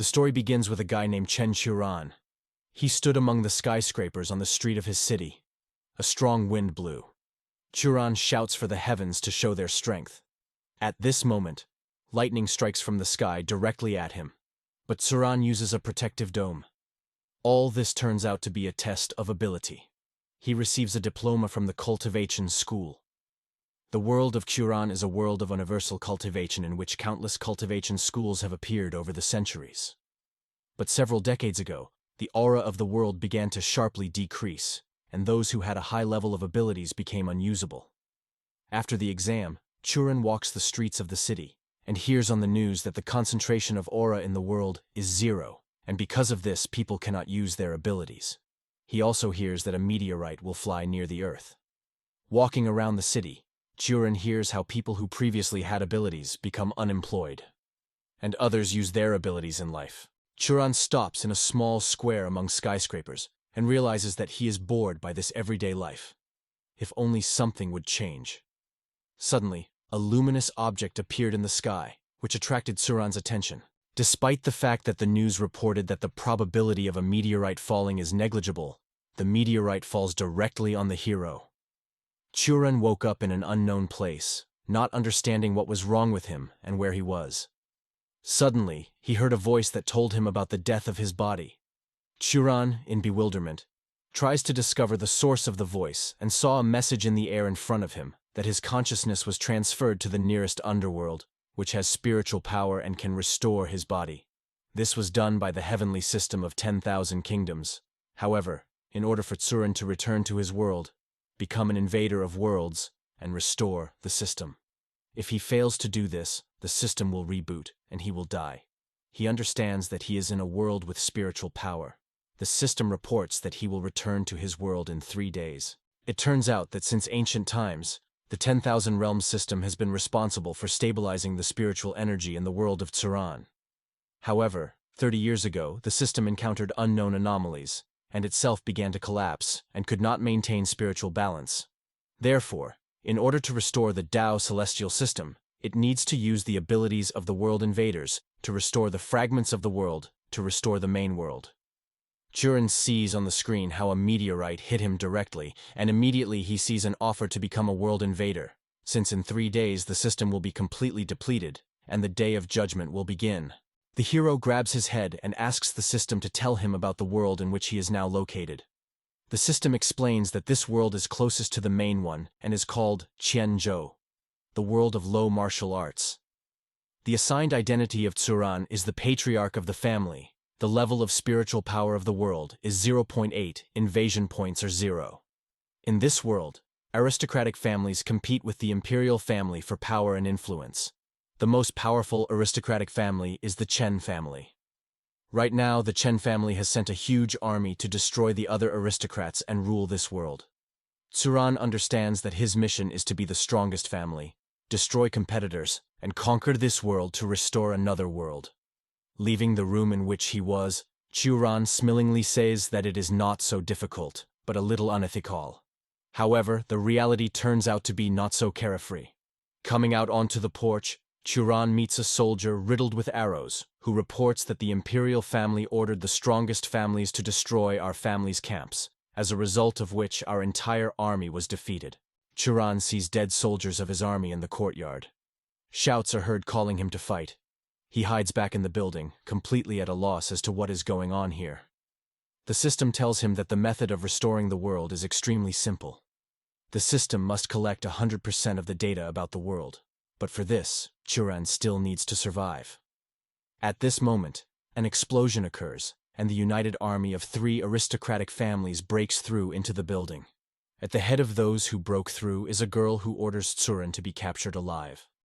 The story begins with a guy named Chen Churan. He stood among the skyscrapers on the street of his city. A strong wind blew. Churan shouts for the heavens to show their strength. At this moment, lightning strikes from the sky directly at him. But Churan uses a protective dome. All this turns out to be a test of ability. He receives a diploma from the cultivation school. The world of Churan is a world of universal cultivation in which countless cultivation schools have appeared over the centuries. But several decades ago, the aura of the world began to sharply decrease, and those who had a high level of abilities became unusable. After the exam, Churan walks the streets of the city, and hears on the news that the concentration of aura in the world is 0, and because of this people cannot use their abilities. He also hears that a meteorite will fly near the Earth. Walking around the city, Churan hears how people who previously had abilities become unemployed, and others use their abilities in life. Churan stops in a small square among skyscrapers and realizes that he is bored by this everyday life. If only something would change. Suddenly, a luminous object appeared in the sky, which attracted Churan's attention. Despite the fact that the news reported that the probability of a meteorite falling is negligible, the meteorite falls directly on the hero. Churan woke up in an unknown place, not understanding what was wrong with him and where he was. Suddenly, he heard a voice that told him about the death of his body. Churan, in bewilderment, tries to discover the source of the voice and saw a message in the air in front of him that his consciousness was transferred to the nearest underworld, which has spiritual power and can restore his body. This was done by the heavenly system of 10,000 kingdoms. However, in order for Churan to return to his world, become an invader of worlds, and restore the system. If he fails to do this, the system will reboot, and he will die. He understands that he is in a world with spiritual power. The system reports that he will return to his world in 3 days. It turns out that since ancient times, the 10,000 realms system has been responsible for stabilizing the spiritual energy in the world of Churan. However, 30 years ago, the system encountered unknown anomalies, and itself began to collapse and could not maintain spiritual balance. Therefore, in order to restore the Tao celestial system, it needs to use the abilities of the world invaders to restore the fragments of the world to restore the main world. Churan sees on the screen how a meteorite hit him directly, and immediately he sees an offer to become a world invader, since in 3 days the system will be completely depleted, and the day of judgment will begin. The hero grabs his head and asks the system to tell him about the world in which he is now located. The system explains that this world is closest to the main one and is called Qianzhou, the world of low martial arts. The assigned identity of Churan is the patriarch of the family. The level of spiritual power of the world is 0.8, invasion points are 0. In this world, aristocratic families compete with the imperial family for power and influence. The most powerful aristocratic family is the Chen family. Right now, the Chen family has sent a huge army to destroy the other aristocrats and rule this world. Churan understands that his mission is to be the strongest family, destroy competitors, and conquer this world to restore another world. Leaving the room in which he was, Churan smilingly says that it is not so difficult, but a little unethical. However, the reality turns out to be not so carefree. Coming out onto the porch, Churan meets a soldier riddled with arrows, who reports that the imperial family ordered the strongest families to destroy our family's camps, as a result of which our entire army was defeated. Churan sees dead soldiers of his army in the courtyard. Shouts are heard calling him to fight. He hides back in the building, completely at a loss as to what is going on here. The system tells him that the method of restoring the world is extremely simple. The system must collect 100% of the data about the world. But for this, Churan still needs to survive. At this moment, an explosion occurs, and the united army of 3 aristocratic families breaks through into the building. At the head of those who broke through is a girl who orders Churan to be captured alive.